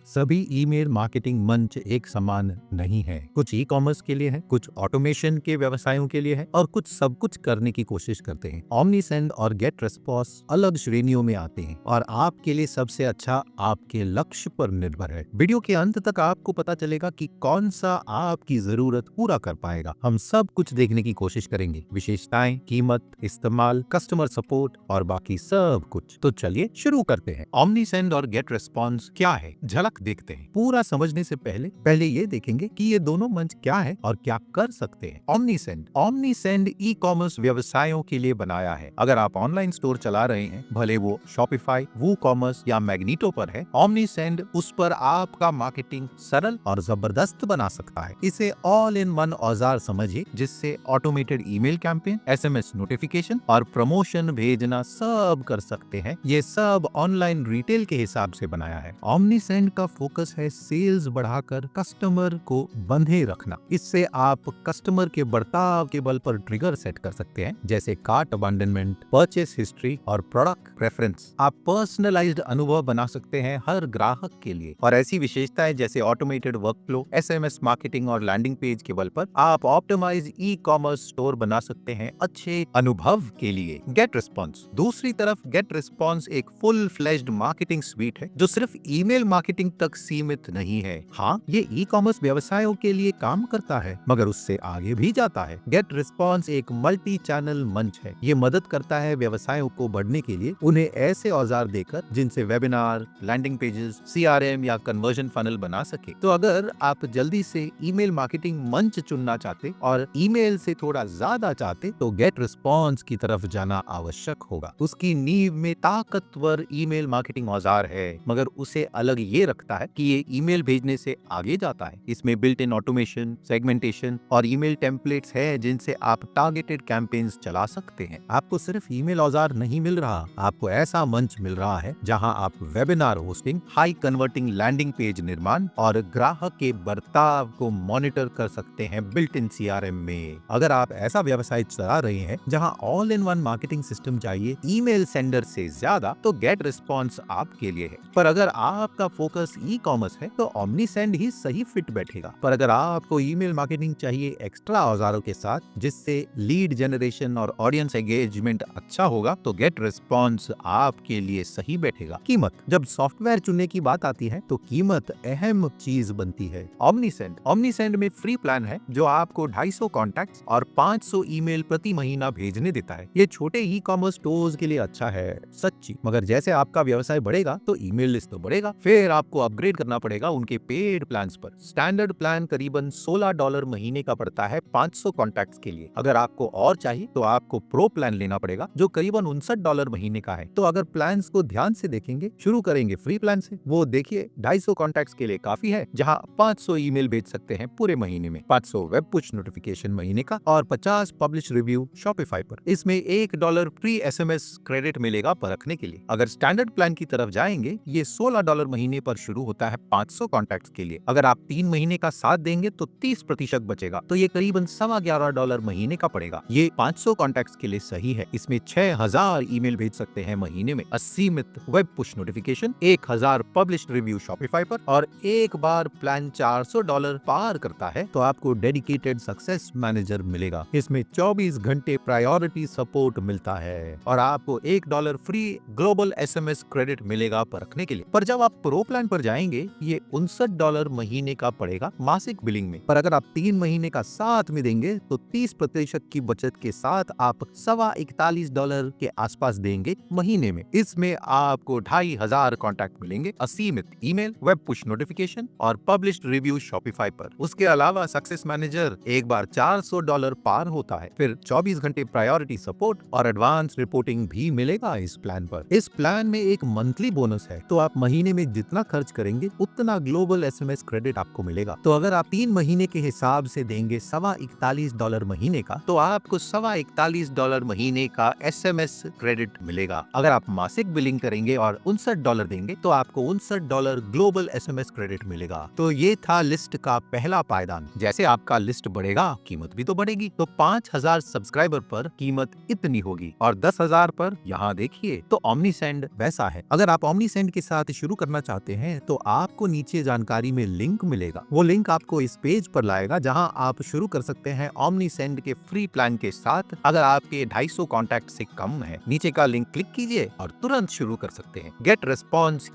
सभी email marketing मंच एक समान नहीं है। कुछ ई कॉमर्स के लिए है, कुछ ऑटोमेशन के व्यवसायों के लिए है और कुछ सब कुछ करने की कोशिश करते हैं। ओमनीसेंड और गेट रेस्पॉन्स अलग श्रेणियों में आते हैं और आपके लिए सबसे अच्छा आपके लक्ष्य पर निर्भर है। वीडियो के अंत तक आपको पता चलेगा कि कौन सा आपकी जरूरत पूरा कर पाएगा। हम सब कुछ देखने की कोशिश करेंगे, विशेषताएं, कीमत, इस्तेमाल, कस्टमर सपोर्ट और बाकी सब कुछ। तो चलिए शुरू करते हैं। ओमनीसेंड और गेट रेस्पॉन्स क्या है, झलक देखते हैं। पूरा समझने से पहले ये देखेंगे कि ये दोनों मंच क्या है और क्या कर सकते हैं। ओमनीसेंड ई कॉमर्स व्यवसायों के लिए बनाया है। अगर आप ऑनलाइन स्टोर चला रहे हैं, भले वो शॉपिफाई, वूकॉमर्स या मैग्नीटो पर है, ओमनीसेंड उस पर आपका मार्केटिंग सरल और जबरदस्त बना सकता है। इसे ऑल इन वन औजार समझिए, जिससे automated email campaign, SMS notification और प्रमोशन भेजना सब कर सकते हैं। ये सब ऑनलाइन रिटेल के हिसाब से बनाया है। ओमनीसेंड का फोकस है सेल्स बढ़ाकर कस्टमर को बंधे रखना। इससे आप कस्टमर के बर्ताव के बल पर ट्रिगर सेट कर सकते हैं, जैसे कार्ट अबंडनमेंट, परचेस हिस्ट्री और प्रोडक्ट प्रेफरेंस। आप पर्सनलाइज्ड अनुभव बना सकते हैं हर ग्राहक के लिए। और ऐसी विशेषताएं जैसे ऑटोमेटेड वर्कफ्लो, एसएमएस मार्केटिंग और लैंडिंग पेज के बल पर आप ऑप्टिमाइज ई कॉमर्स स्टोर बना सकते हैं अच्छे अनुभव के लिए। गेट रिस्पॉन्स दूसरी तरफ, गेट रिस्पॉन्स एक फुल फ्लेज्ड मार्केटिंग स्वीट है जो सिर्फ ईमेल मार्केटिंग तक सीमित नहीं है। हाँ, ये ई कॉमर्स व्यवसायों के लिए काम करता है, मगर उससे आगे भी जाता है। गेट रिस्पॉन्स एक मल्टी चैनल मंच है। ये मदद करता है व्यवसायों को बढ़ने के लिए उन्हें ऐसे औजार देकर जिनसे वेबिनार, लैंडिंग पेजेस, सीआरएम या कन्वर्जन फनल बना सके। तो अगर आप जल्दी से ईमेल मार्केटिंग मंच चुनना चाहते और ईमेल से थोड़ा ज्यादा चाहते, तो गेट रिस्पॉन्स की तरफ जाना आवश्यक होगा। उसकी नींव में ताकतवर ईमेल मार्केटिंग औजार है, मगर उसे अलग ये रखता है कि ये ईमेल भेजने से आगे जाता है। इसमें बिल्ट इन ऑटोमेशन, सेगमेंटेशन और ईमेल टेम्पलेट्स है जिनसे आप टारगेटेड कैंपेन्स चला सकते हैं। आपको सिर्फ ईमेल औजार नहीं मिल रहा, आपको ऐसा मंच मिल रहा है जहां आप webinar hosting, high converting landing page निर्माण और ग्राहक के बर्ताव को मॉनिटर कर सकते हैं बिल्ट इन सीआरएम में। अगर आप ऐसा व्यवसाय चला रहे हैं जहां all in one marketing system चाहिए ईमेल सेंडर से ज्यादा, तो गेट रिस्पॉन्स आपके लिए है। पर अगर आपका फोकस ई कॉमर्स है तो ओमनीसेंड ही सही फिट बैठेगा। पर अगर आपको ईमेल मार्केटिंग चाहिए एक्स्ट्रा औजारों के साथ, जिससे लीड जनरेशन और ऑडियंस एंगेजमेंट अच्छा होगा, तो गेट रिस्पॉन्स आपके लिए सही बैठेगा। कीमत, जब सॉफ्टवेयर चुनने की बात आती है तो कीमत अहम चीज बनती है। ओमनीसेंड में फ्री प्लान है जो आपको 250 कॉन्टैक्ट्स और 500 ईमेल प्रति महीना भेजने देता है। ये छोटे ई कॉमर्स स्टोर्स के लिए अच्छा है, सच्ची। मगर जैसे आपका व्यवसाय बढ़ेगा तो ईमेल लिस्ट तो बढ़ेगा, फिर आपको अपग्रेड करना पड़ेगा उनके पेड प्लान्स पर। स्टैंडर्ड प्लान करीबन $16 महीने का पड़ता है 500 कॉन्टैक्ट्स के लिए। अगर आपको और चाहिए तो आपको प्रो प्लान लेना पड़ेगा जो करीबन $59 महीने का है। तो अगर प्लान्स को ध्यान से देखेंगे, शुरू करेंगे फ्री प्लान से। वो देखिए 250 कॉन्टैक्ट्स के लिए काफी है, जहां 500 ईमेल भेज सकते हैं पूरे महीने में, 500 वेब पुश नोटिफिकेशन महीने का और 50 पब्लिश रिव्यू शॉपिफाई पर। इसमें $1 फ्री एसएमएस क्रेडिट मिलेगा परखने के लिए। अगर स्टैंडर्ड प्लान की तरफ जाएंगे, ये $16 महीने पर शुरू होता है 500 कॉन्टैक्ट्स के लिए। अगर आप 3 महीने का साथ देंगे तो 30% बचेगा, तो ये करीबन $11.25 महीने का पड़ेगा। ये 500 कॉन्टैक्ट्स के लिए सही है। इसमें 6000 ईमेल भेज सकते हैं महीने में, असीमित web push notification, 1000 publish review Shopify पर, और एक बार प्लान $400 पार करता है तो आपको डेडिकेटेड सक्सेस मैनेजर मिलेगा। इसमें 24 घंटे प्रायोरिटी सपोर्ट मिलता है और आपको $1 फ्री ग्लोबल एसएमएस क्रेडिट मिलेगा परखने के लिए। पर जब आप प्रो प्लान पर जाएंगे, ये $59 महीने का पड़ेगा मासिक बिलिंग में। पर अगर आप 3 महीने का साथ में देंगे तो 30% की बचत के साथ आप $41 के आसपास देंगे महीने में। इसमें आपको 2500 कॉन्टैक्ट मिलेंगे, असीमित ईमेल, वेब पुश नोटिफिकेशन और पब्लिश्ड रिव्यू शॉपिफाई पर। उसके अलावा सक्सेस मैनेजर एक बार $400 पार होता है, फिर 24 घंटे प्रायोरिटी सपोर्ट और एडवांस रिपोर्टिंग भी मिलेगा इस प्लान पर। इस प्लान में एक मंथली बोनस है, तो आप महीने में जितना खर्च करेंगे उतना ग्लोबल एसएमएस क्रेडिट आपको मिलेगा। तो अगर आप 3 महीने के हिसाब से देंगे $41 महीने का, तो आपको $41 महीने का एसएमएस क्रेडिट मिलेगा। अगर आप मासिक बिलिंग करेंगे और $59 देंगे तो आपको $59 ग्लोबल एसएमएस क्रेडिट मिलेगा। तो ये था लिस्ट का पहला पायदान। जैसे आपका लिस्ट बढ़ेगा, कीमत भी तो बढ़ेगी। तो 5000 सब्सक्राइबर पर कीमत इतनी होगी और 10,000 पर यहाँ देखिए तो ओमनीसेंड वैसा है। अगर आप ओमनीसेंड के साथ शुरू करना चाहते हैं हैं तो आपको नीचे जानकारी में लिंक मिलेगा। वो लिंक आपको इस पेज पर लाएगा जहां आप शुरू कर सकते हैं OmniSend के फ्री प्लान के साथ अगर आपके 250 कॉन्टैक्ट से कम है। नीचे का लिंक क्लिक कीजिए और तुरंत शुरू कर सकते हैं। गेट रेस्पॉन्स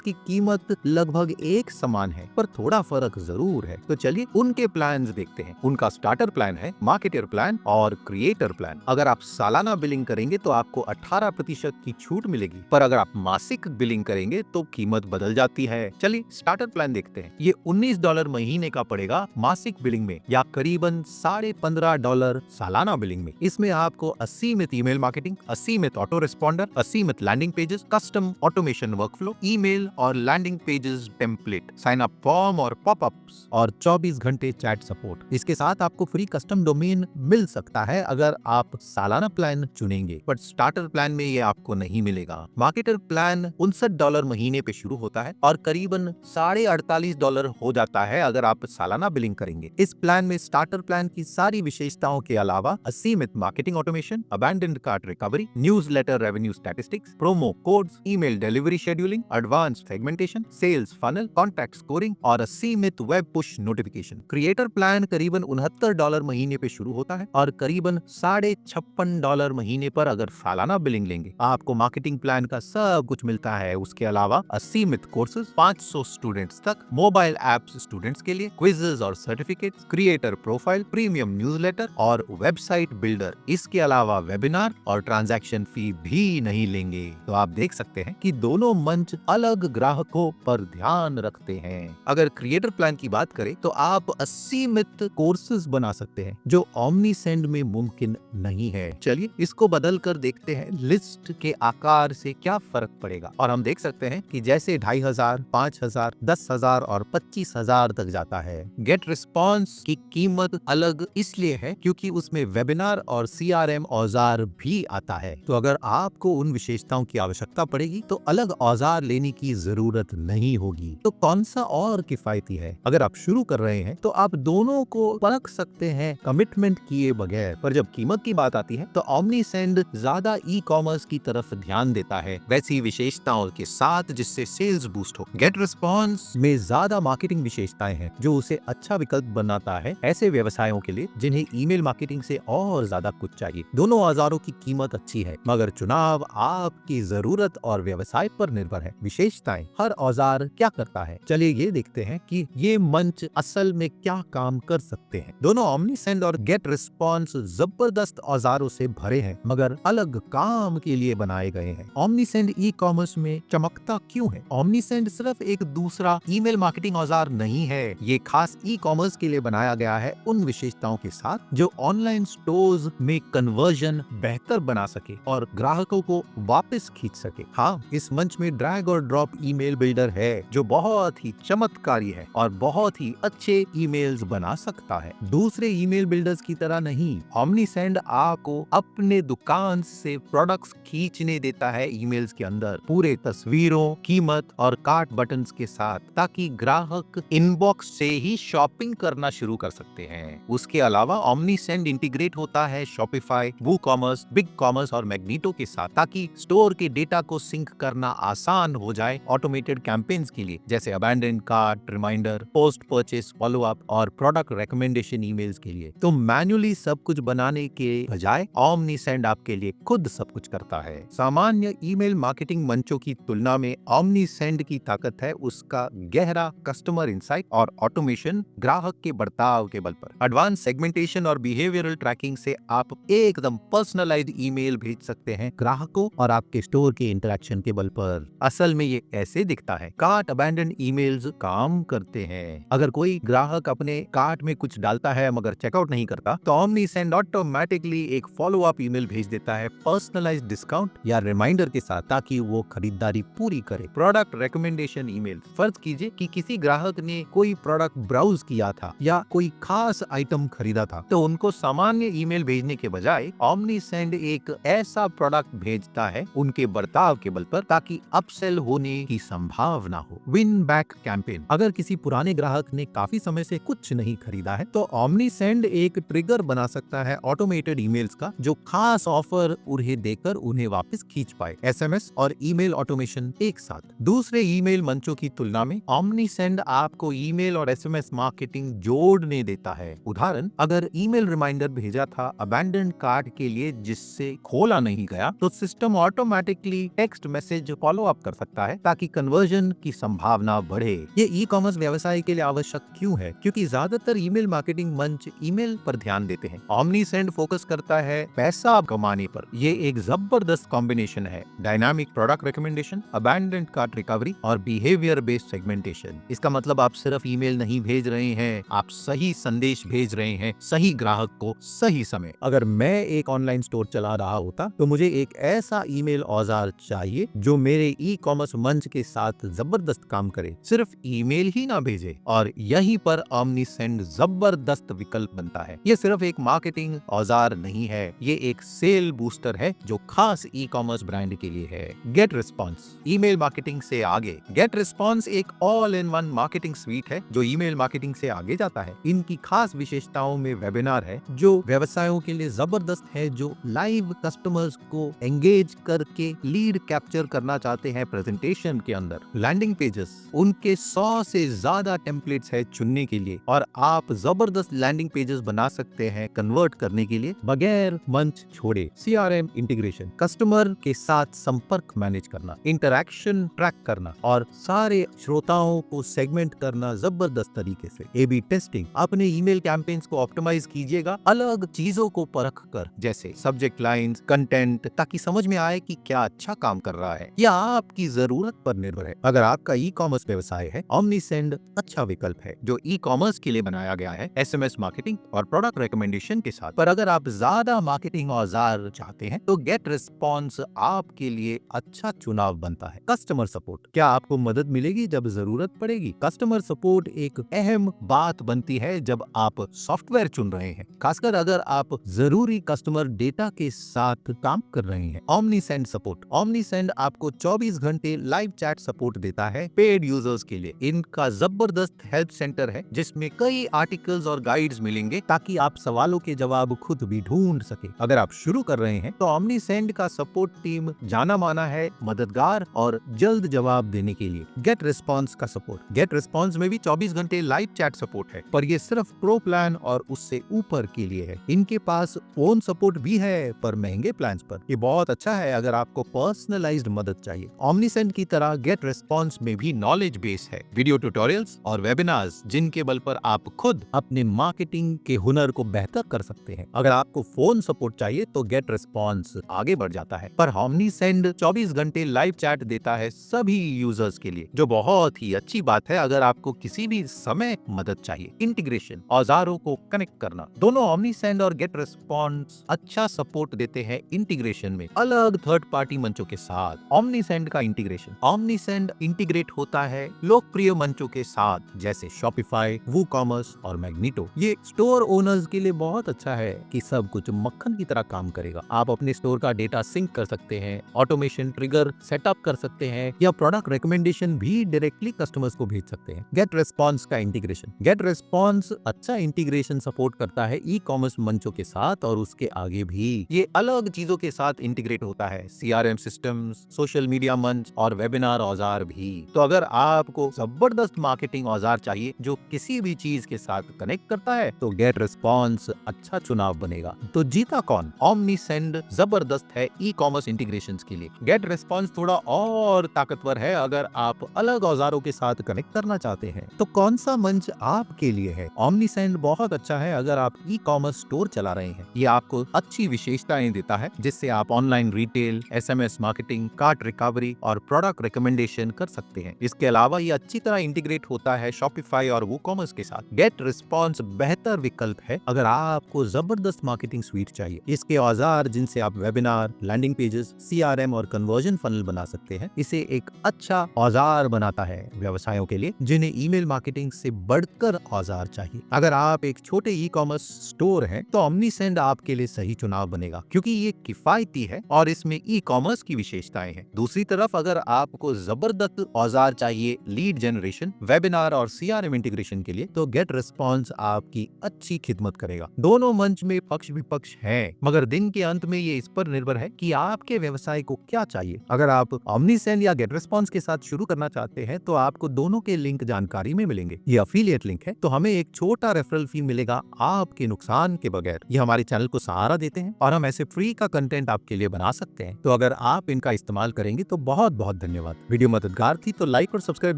की कीमत लगभग एक समान है पर थोड़ा फर्क जरूर है। तो चलिए उनके प्लान्स देखते हैं। उनका स्टार्टर प्लान है, मार्केटर प्लान और क्रिएटर प्लान। अगर आप सालाना बिलिंग करेंगे तो आपको 18% की छूट मिलेगी, पर अगर आप मासिक बिलिंग करेंगे तो कीमत बदल जाती है। चलिए स्टार्टर प्लान देखते हैं। ये $19 महीने का पड़ेगा मासिक बिलिंग में या करीबन $15.5 सालाना बिलिंग में। इसमें आपको असीमित ईमेल मार्केटिंग, असीमित ऑटो रिस्पॉन्डर, असीमित landing pages, custom automation workflow, email और landing pages template, sign up form और पॉपअप्स और 24 घंटे चैट सपोर्ट। इसके साथ आपको फ्री कस्टम डोमेन मिल सकता है अगर आप सालाना प्लान चुनेंगे, बट स्टार्टर प्लान में ये आपको नहीं मिलेगा। मार्केटर प्लान $59 महीने पे शुरू होता है और करीबन $48.5 हो जाता है अगर आप सालाना बिलिंग करेंगे। इस प्लान में स्टार्टर प्लान की सारी विशेषताओं के अलावा असीमित marketing automation, abandoned cart recovery, newsletter revenue statistics, promo codes, email delivery scheduling, advance segmentation, sales funnel, contact scoring और असीमित web push notification. Creator plan करीबन $69 महीने पे शुरू होता है और करीबन $56 महीने पर अगर सालाना बिलिंग लेंगे। आपको मार्केटिंग प्लान का सब कुछ मिलता है। उसके अलावा असीमित कोर्सेज, 500 स्टूडेंट्स तक, मोबाइल एप्स स्टूडेंट्स के लिए, क्विजेज और certificates, creator profile, premium newsletter और वेबसाइट बिल्डर। इसके अलावा वेबिनार और ट्रांजैक्शन फी भी नहीं लेंगे। तो आप देख सकते हैं कि दोनों मंच अलग ग्राहकों पर ध्यान रखते हैं। अगर क्रिएटर प्लान की बात करें तो आप असीमित कोर्सेज बना सकते हैं जो OmniSend में मुमकिन नहीं है। चलिए इसको बदल कर देखते हैं लिस्ट के आकार से क्या फर्क पड़ेगा। और हम देख सकते हैं कि जैसे 2500, 5000, 10,000 और 25,000 तक जाता है। गेट रिस्पॉन्स की कीमत अलग इसलिए है क्योंकि उसमें वेबिनार और CRM औजार भी आता है। तो अगर आपको उन विशेषताओं की आवश्यकता पड़ेगी तो अलग औजार लेने की जरूरत नहीं होगी। तो कौन सा और किफायती है? अगर आप शुरू कर रहे हैं तो आप दोनों को परख सकते हैं कमिटमेंट किए बगैर। पर जब कीमत की बात आती है तो OmniSend ज्यादा ई-कॉमर्स की तरफ ध्यान देता है, वैसी विशेषताओं के साथ जिससे सेल्स बूस्ट हो। गेट रिस्पॉन्स में ज्यादा मार्केटिंग विशेषताएं हैं जो उसे अच्छा विकल्प बनाता है ऐसे व्यवसायों के लिए जिन्हें ईमेल मार्केटिंग से और ज्यादा कुछ चाहिए। दोनों औजारों की कीमत अच्छी है मगर चुनाव आपकी जरूरत और व्यवसाय पर निर्भर है। विशेषताएं, हर औजार क्या करता है, चलिए ये देखते हैं कि ये मंच असल में क्या काम कर सकते हैं। दोनों OmniSend और गेट रिस्पॉन्स जबरदस्त औजारों से भरे हैं मगर अलग काम के लिए बनाए गए हैं। OmniSend ई-कॉमर्स में चमकता क्यों है? OmniSend सिर्फ एक दूसरा ईमेल मार्केटिंग औजार नहीं है, ये खास ई-कॉमर्स के लिए बनाया गया है उन विशेषताओं के साथ जो ऑनलाइन स्टोर्स में कन्वर्जन बेहतर बना सके और ग्राहकों को वापस खींच सके। हाँ, इस मंच में ड्रैग और ड्रॉप ईमेल बिल्डर है जो बहुत ही चमत्कारी है और बहुत ही अच्छे ईमेल्स बना सकता है। दूसरे ईमेल बिल्डर्स की तरह नहीं, OmniSend आपको अपने दुकान से प्रोडक्ट्स खींचने देता है ईमेल्स के अंदर, पूरे तस्वीरों, कीमत और कार्ट बटन्स के साथ, ताकि ग्राहक इनबॉक्स से ही शॉपिंग करना शुरू कर सकते हैं। उसके अलावा OmniSend इंटीग्रेट होता है Shopify, WooCommerce, BigCommerce और Magneto के साथ ताकि स्टोर के डेटा को सिंक करना आसान हो जाए ऑटोमेटेड कैंपेन्स के लिए, जैसे abandoned cart reminder, post purchase follow up और प्रोडक्ट रिकमेंडेशन ईमेल्स के लिए। तो मैन्युअली सब कुछ बनाने के बजाय OmniSend आपके लिए खुद सब कुछ करता है। सामान्य ईमेल मार्केटिंग मंचों की तुलना में OmniSend की ताकत है उसका गहरा कस्टमर इंसाइट और ऑटोमेशन ग्राहक के बर्ताव के बल पर। एडवांस सेगमेंटेशन और बिहेवियरल ट्रैकिंग से आप एकदम पर्सनलाइज्ड ईमेल भेज सकते हैं ग्राहकों और आपके स्टोर के इंटरेक्शन के बल पर। असल में ये ऐसे दिखता है। कार्ट अबैंडन ईमेल्स काम करते हैं। अगर कोई ग्राहक अपने कार्ट में कुछ डालता है मगर चेकआउट नहीं करता तो OmniSend ऑटोमेटिकली एक फॉलो अप ईमेल भेज देता है पर्सनलाइज्ड डिस्काउंट या रिमाइंडर के साथ ताकि वो खरीदारी पूरी करे। प्रोडक्ट रिकमेंडेशन ईमेल, फर्ज कीजिए कि किसी ग्राहक ने कोई प्रोडक्ट ब्राउज किया था या कोई खास आइटम खरीदा था तो उनको सामान्य ईमेल भेजने के बजाय OmniSend एक ऐसा प्रोडक्ट भेजता है उनके बर्ताव के बल पर ताकि अपसेल होने की संभावना हो। विन बैक कैंपेन, अगर किसी पुराने ग्राहक ने काफी समय से कुछ नहीं खरीदा है तो OmniSend एक ट्रिगर बना सकता है ऑटोमेटेड ईमेल्स का जो खास ऑफर उन्हें देकर उन्हें वापस खींच पाए। SMS और ईमेल ऑटोमेशन एक साथ, दूसरे ईमेल मंचों की तुलना में OmniSend आपको ईमेल और SMS मार्केटिंग जोड़ने देता है। उदाहरण, अगर ईमेल रिमाइंडर भेजा था अबैंडन्ड कार्ट के लिए जिससे खोला नहीं गया, तो system automatically text message follow up कर सकता है ताकि कन्वर्जन की संभावना बढ़े। ये ई-कॉमर्स व्यवसाय के लिए आवश्यक क्यों है? क्योंकि ज्यादातर ईमेल मार्केटिंग मंच ईमेल पर ध्यान देते हैं। OmniSend फोकस करता है पैसा कमाने पर। ये एक जबरदस्त कॉम्बिनेशन है, dynamic product recommendation, abandoned cart recovery और बिहेवियर बेस्ड सेगमेंटेशन। इसका मतलब आप सिर्फ ईमेल नहीं भेज रहे हैं, आप सही संदेश भेज रहे हैं सही ग्राहक को सही समय। अगर मैं एक ऑनलाइन स्टोर चला रहा होता तो मुझे एक ऐसा ईमेल औजार चाहिए जो मेरे ई-कॉमर्स मंच के साथ जबरदस्त काम करे, सिर्फ ईमेल ही ना भेजे। और यहीं पर OmniSend जबरदस्त विकल्प बनता है। ये सिर्फ एक मार्केटिंग औजार नहीं है, ये एक सेल बूस्टर है जो खास ई-कॉमर्स ब्रांड के लिए है। गेट रिस्पॉन्स, ईमेल मार्केटिंग से आगे। गेट रिस्पॉन्स एक all in one marketing sweet है जो ईमेल मार्केटिंग से आगे जाता है। इनकी खास विशेषताओं में वेबिनार है जो व्यवसायों के लिए जबरदस्त है, जो लाइव कस्टमर्स को एंगेज करके लीड कैप्चर करना चाहते हैं प्रेजेंटेशन के अंदर। लैंडिंग पेजेस, उनके 100 से ज्यादा टेम्पलेट्स है चुनने के लिए और आप जबरदस्त लैंडिंग पेजेस बना सकते हैं कन्वर्ट करने के लिए बगैर मंच छोड़े। CRM इंटीग्रेशन, कस्टमर के साथ संपर्क मैनेज करना, इंटरैक्शन ट्रैक करना और सारे श्रोताओं को सेगमेंट करना जबरदस्त तरीके से। AB टेस्टिंग, अपने ईमेल कैंपेन्स को ऑप्टिमाइज कीजिएगा अलग चीजों को परख कर, जैसे सब्जेक्ट लाइंस, कंटेंट, ताकि समझ में आए कि क्या अच्छा काम कर रहा है या आपकी जरूरत पर निर्भर है। अगर आपका ई-कॉमर्स व्यवसाय है, OmniSend अच्छा विकल्प है जो ई-कॉमर्स के लिए बनाया गया है, SMS मार्केटिंग और प्रोडक्ट रिकमेंडेशन के साथ। पर अगर आप ज्यादा मार्केटिंग औजार चाहते हैं तो गेट रिस्पॉन्स आपके लिए अच्छा चुनाव बनता है। कस्टमर सपोर्ट, क्या आपको मदद मिलेगी जब जरूरत पड़ेगी? कस्टमर सपोर्ट एक अहम बात बनती है जब आप सॉफ्टवेयर चुन रहे हैं, खासकर अगर आप जरूरी कस्टमर डेटा के साथ काम कर रहे हैं। OmniSend सपोर्ट, OmniSend आपको 24 घंटे लाइव चैट सपोर्ट देता है पेड यूजर्स के लिए। इनका जबरदस्त हेल्प सेंटर है जिसमें कई आर्टिकल्स और गाइड्स मिलेंगे ताकि आप सवालों के जवाब खुद भी ढूंढ सके। अगर आप शुरू कर रहे हैं तो OmniSend का सपोर्ट टीम जाना माना है मददगार और जल्द जवाब देने के लिए। गेट रिस्पॉन्स का सपोर्ट, गेट रिस्पॉन्स में भी 24 घंटे लाइव चैट सपोर्ट है, पर ये सिर्फ प्रो प्लान और उससे ऊपर के लिए है। इनके पास फोन सपोर्ट भी है पर महंगे प्लान पर। ये बहुत अच्छा है अगर आपको पर्सनलाइज्ड मदद चाहिए। OmniSend की तरह गेट रिस्पॉन्स में भी नॉलेज बेस है, वीडियो ट्यूटोरियल्स और वेबिनार्स जिनके बल पर आप खुद अपने मार्केटिंग के हुनर को बेहतर कर सकते हैं। अगर आपको फोन सपोर्ट चाहिए तो गेट रिस्पॉन्स आगे बढ़ जाता है, पर OmniSend 24 घंटे लाइव चैट देता है सभी यूजर्स के लिए, जो बहुत ही अच्छी बात है अगर आपको किसी भी समय मदद चाहिए। इंटीग्रेशन, औजारों को कनेक्ट करना, दोनों OmniSend और गेट रिस्पॉन्स अच्छा सपोर्ट देते हैं इंटीग्रेशन में अलग थर्ड पार्टी मंचों के साथ। OmniSend का इंटीग्रेशन, OmniSend इंटीग्रेट होता है लोकप्रिय मंचों के साथ जैसे Shopify, WooCommerce और Magneto। ये स्टोर ओनर्स के लिए बहुत अच्छा है कि सब कुछ मक्खन की तरह काम करेगा। आप अपने स्टोर का डेटा सिंक कर सकते हैं, ऑटोमेशन ट्रिगर सेटअप कर सकते हैं या प्रोडक्ट रिकमेंडेशन भी डायरेक्टली कस्टमर्स को भेज सकते हैं। गेट रिस्पॉन्स का इंटीग्रेशन, गेट रिस्पॉन्स अच्छा इंटीग्रेशन सपोर्ट करता है ई-कॉमर्स मंचों के साथ और उसके आगे भी। ये अलग चीजों के साथ इंटीग्रेट होता है, CRM सिस्टम्स, सोशल मीडिया मंच और वेबिनार औजार भी। तो अगर आपको जबरदस्त मार्केटिंग औजार चाहिए जो किसी भी चीज के साथ कनेक्ट करता है तो गेट रिस्पॉन्स अच्छा चुनाव बनेगा। तो जीता कौन? OmniSend जबरदस्त है ई-कॉमर्स इंटीग्रेशंस के लिए। गेट रिस्पॉन्स थोड़ा और ताकतवर है अगर आप अलग औजारों के साथ कनेक्ट करना चाहते हैं। तो कौन सा मंच आपके लिए है? OmniSend बहुत अच्छा है अगर आप ई-कॉमर्स स्टोर चला रहे हैं। ये आपको अच्छी विशेषताएं देता है जिससे आप online retail, SMS marketing, cart recovery और प्रोडक्ट रिकमेंडेशन कर सकते हैं। इसके अलावा ये अच्छी तरह इंटीग्रेट होता है Shopify और WooCommerce के साथ। गेट रिस्पॉन्स बेहतर विकल्प है अगर आपको जबरदस्त मार्केटिंग स्वीट चाहिए। इसके औजार जिनसे आप वेबिनार, लैंडिंग पेजेस, CRM और कन्वर्जन फनल बना सकते हैं, इसे एक अच्छा औजार बनाता है व्यवसायों के लिए जिन्हें ईमेल मार्केटिंग से बढ़कर औजार चाहिए। अगर आप एक छोटे ई-कॉमर्स स्टोर हैं तो OmniSend आपके लिए सही चुनाव बनेगा क्योंकि ये किफायती है और इसमें ई-कॉमर्स की विशेषताएं हैं। दूसरी तरफ अगर आपको जबरदस्त औजार चाहिए लीड जनरेशन, वेबिनार और CRM इंटीग्रेशन के लिए तो गेट रिस्पॉन्स आपकी अच्छी खिदमत करेगा। दोनों मंच में पक्ष विपक्ष हैं, मगर दिन के अंत में ये इस पर निर्भर है कि आपके व्यवसाय को क्या चाहिए। अगर आप OmniSend या या गेट रेस्पॉन्स के साथ शुरू करना चाहते हैं तो आपको दोनों के लिंक जानकारी में मिलेंगे। ये अफिलिएट लिंक है तो हमें एक छोटा रेफरल फी मिलेगा आपके नुकसान के बगैर। ये हमारे चैनल को सहारा देते हैं और हम ऐसे फ्री का कंटेंट आपके लिए बना सकते हैं। तो अगर आप इनका इस्तेमाल करेंगे तो बहुत बहुत धन्यवाद। वीडियो मददगार थी तो लाइक और सब्सक्राइब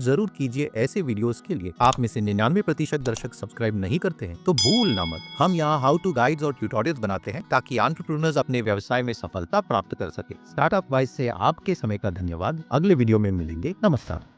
जरूर कीजिए ऐसे वीडियोस के लिए। आप में से 99% दर्शक सब्सक्राइब नहीं करते हैं तो भूलना मत। हम यहाँ हाउ टू गाइड्स और ट्यूटोरियल्स बनाते हैं ताकि एंटरप्रेन्योर्स अपने व्यवसाय में सफलता प्राप्त कर सके। स्टार्टअप वाइज से आपके समय का धन्यवाद। अगले वीडियो में मिलेंगे। नमस्कार।